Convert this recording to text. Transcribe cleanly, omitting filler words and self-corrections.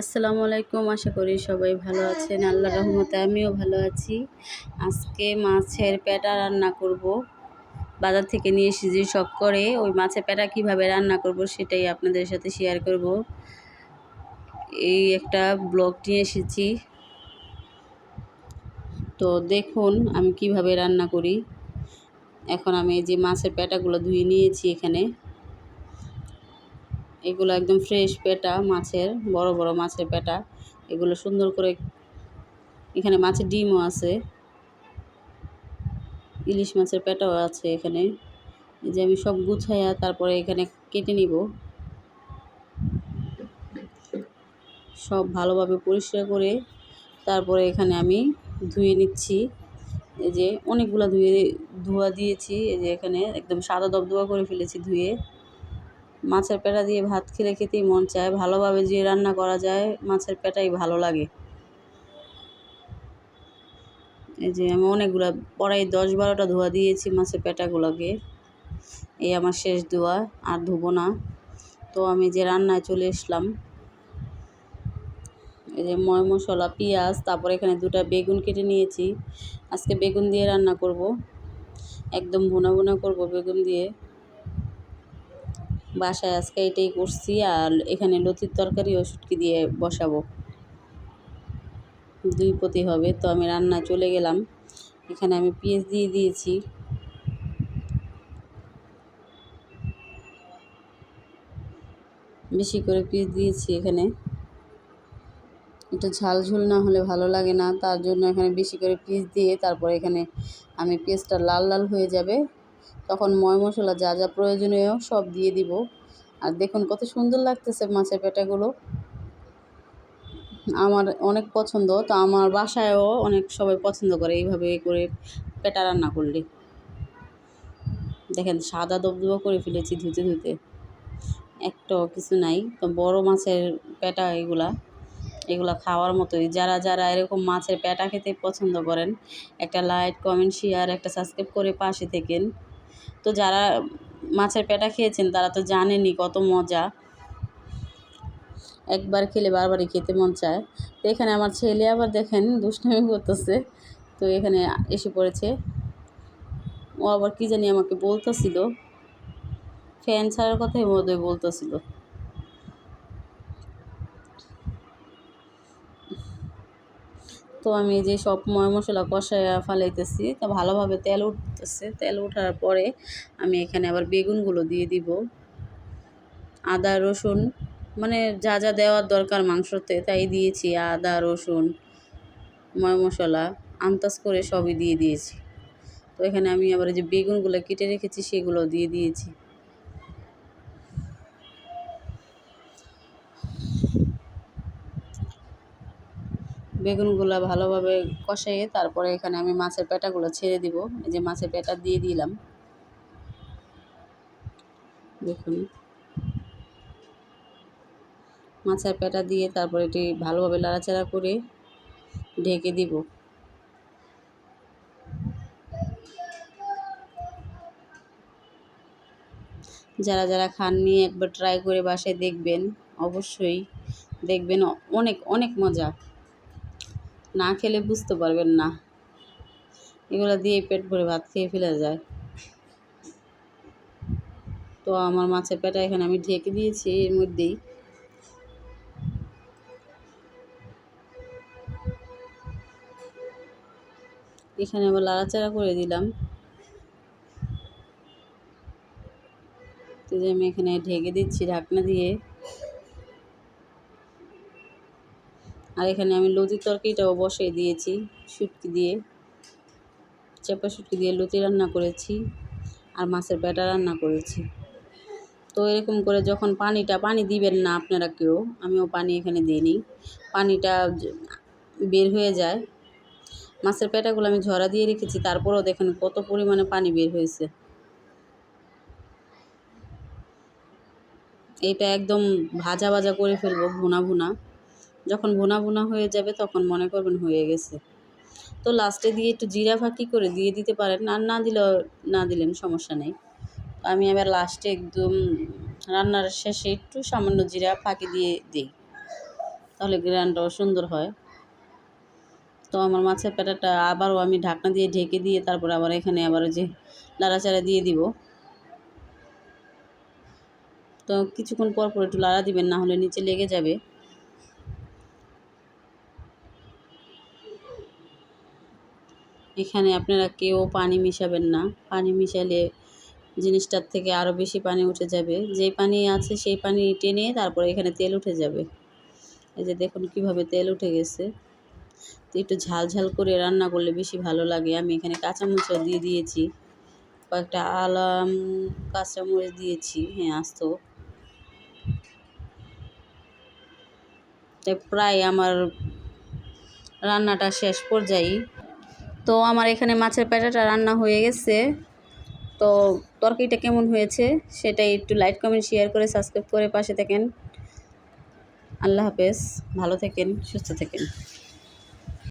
আসসালামু আলাইকুম। আশা করি সবাই ভালো আছেন। আল্লাহর রহমতে আমিও ভালো আছি। আজকে মাছের পেটা রান্না করব। বাজার থেকে নিয়ে এসেছি শখ করে। ওই মাছের পেটা কিভাবে রান্না করব সেটাই আপনাদের সাথে শেয়ার করব। এই একটা ব্লগ নিয়ে এসেছি। তো দেখুন আমি কিভাবে রান্না করি। এখন আমি এই যে মাছের পেটাগুলো ধুয়ে নিয়েছি এখানে। এগুলো একদম ফ্রেশ পেটা মাছের, বড় বড় মাছের পেটা। এগুলো সুন্দর করে, এখানে মাছের ডিমও আছে, ইলিশ মাছের পেটাও আছে এখানে। এই যে আমি সব গুছাইয়া তারপরে এখানে কেটে নিব। সব ভালোভাবে পরিষ্কার করে তারপরে এখানে আমি ধুয়ে নিচ্ছি। এই যে অনেকগুলো ধোয়া দিয়েছি। এই যে এখানে একদম সাদা দবদবা করে ফেলেছি ধুয়ে। মাছের পেটা দিয়ে ভাত খেলে খেতেই মন চায়। ভালোভাবে যে রান্না করা যায় মাছের পেটাই ভালো লাগে। এই যে আমি অনেকগুলো প্রায় 10-12টা ধোয়া দিয়েছি মাছের পেটাগুলোকে। এই আমার শেষ ধোয়া, আর ধুবো না। তো আমি যে রান্নায় চলে আসলাম। এই যে মশলা, পেঁয়াজ, তারপরে এখানে 2টা বেগুন কেটে নিয়েছি। আজকে বেগুন দিয়ে রান্না করব, একদম ভুনা ভুনা করব বেগুন দিয়ে। বাসায় আজকে এটাই করছি। আর এখানে লতির তরকারি ও শুটকি দিয়ে বসাবো, 2 পতি হবে। তো আমি রান্নায় চলে গেলাম। এখানে আমি পেঁয়াজ দিয়ে দিয়েছি। বেশি করে পেঁয়াজ দিয়েছি এখানে। এটা ঝাল ঝোল না হলে ভালো লাগে না, তার জন্য এখানে বেশি করে পেঁয়াজ দিয়ে তারপরে এখানে আমি পেঁয়াজটা লাল লাল হয়ে যাবে তখন মশলা যা যা প্রয়োজনীয় সব দিয়ে দিব। আর দেখুন কত সুন্দর লাগতেছে মাছের পেটাগুলো। আমার অনেক পছন্দ। তো আমার বাসায়ও অনেক সবাই পছন্দ করে এইভাবে করে পেটা রান্না করলে। দেখেন সাদা দবদবা করে ফেলেছি ধুতে ধুতে, একটাও কিছু নাই। তো বড় মাছের পেটা এগুলা খাওয়ার মতোই। যারা যারা এরকম মাছের পেটা খেতে পছন্দ করেন, একটা লাইক, কমেন্ট, শেয়ার, একটা সাবস্ক্রাইব করে পাশে থেকেন। তো যারা মাছের পেটা খেয়েছেন তারা তো জানেনই কত মজা। একবার খেলে বারবারই খেতে মন চায়। তো এখানে আমার ছেলে আবার দেখেন দুষ্টামি করতেছে। তো এখানে এসে পড়েছে। ও আবার কী জানি আমাকে বলতেছিল, ফ্যান ছাড়ার কথাই বোধহয় বলতেছিল। তো আমি এই যে সব মশলা কষাইয়া ফালাইতেছি। তো ভালোভাবে তেল উঠতেছে। তেল ওঠার পরে আমি এখানে আবার বেগুনগুলো দিয়ে দিব। আদা রসুন মানে যা যা দেওয়ার দরকার মাংসতে তাই দিয়েছি। আদা রসুন মশলা আন্দাজ করে সবই দিয়ে দিয়েছি। তো এখানে আমি আবার যে বেগুনগুলো কেটে রেখেছি সেগুলো দিয়ে দিয়েছি। বেগুনগুলো ভালোভাবে কষাইয়ে তারপরে এখানে আমি মাছের পেটাগুলো ছেড়ে দিব। এই যে মাছের পেটা দিয়ে দিলাম। দেখুন মাছের পেটা দিয়ে তারপরে এটি ভালোভাবে নাড়াচাড়া করে ঢেকে দিব। যারা যারা খাননি একবার ট্রাই করে বাসায় দেখবেন, অবশ্যই দেখবেন। অনেক অনেক মজা, না খেলে বুঝতে পারবেন না। এগুলো দিয়ে পেট ভরে ভাত খেয়ে ফেলা যায়। তো আমার মাছের পেটা এখানে আমি ঢেকে দিয়েছি। এর মধ্যেই এখানে আবার নাড়াচাড়া করে দিলাম। তো যে আমি এখানে ঢেকে দিচ্ছি ঢাকনা দিয়ে। আর এখানে আমি লতির তরকারিটাও বসিয়ে দিয়েছি, শুটকি দিয়ে, চেপা শুটকি দিয়ে লতি রান্না করেছি আর মাছের পেটা রান্না করেছি। তো এরকম করে যখন পানি দিবেন না আপনারা কেউ, আমিও পানি এখানে দিইনি, পানিটা বের হয়ে যায়। মাছের পেটাগুলো আমি ঝরা দিয়ে রেখেছি, তারপরেও দেখেন কত পরিমাণে পানি বের হয়েছে। এটা একদম ভাজা ভাজা করে ফেলবো, ভুনা ভুনা। যখন ভুনা ভুনা হয়ে যাবে তখন মনে করবেন হয়ে গেছে। তো লাস্টে দিয়ে একটু জিরা ফাঁকি করে দিয়ে দিতে পারেন, আর না দিলেও না দিলেন সমস্যা নেই। আমি আবার লাস্টে একদম রান্নার শেষে একটু সামান্য জিরা ফাঁকি দিয়ে দিই। তাহলে গ্রানটাও সুন্দর হয়। তো আমার মাছের পেটাটা আবারও আমি ঢাকনা দিয়ে ঢেকে দিয়ে তারপর আবার এখানে আবার ওই যে নাড়াচাড়া দিয়ে দিব। তো কিছুক্ষণ পর পর একটু লাড়া দিবেন, না হলে নিচে লেগে যাবে। এখানে আপনারা কেউ পানি মিশাবেন না, পানি মিশালে জিনিসটার থেকে আরও বেশি পানি উঠে যাবে। যেই পানি আছে সেই পানি টেনে তারপরে এখানে তেল উঠে যাবে। এই যে দেখুন কীভাবে তেল উঠে গেছে। তো একটু ঝাল ঝাল করে রান্না করলে বেশি ভালো লাগে। আমি এখানে কাঁচামরিচও দিয়ে দিয়েছি, কয়েকটা কাঁচামরিচ দিয়েছি, হ্যাঁ আস্ত। প্রায় আমার রান্নাটা শেষ পর্যায়ে। তো আমার এখানে মাছের পেটাটা রান্না হয়ে গেছে। তো তরকারিটা কেমন হয়েছে সেটাই একটু লাইক কমেন্ট শেয়ার করে সাবস্ক্রাইব করে পাশে থাকেন। আল্লাহ হাফেজ, ভালো থাকেন, সুস্থ থাকেন।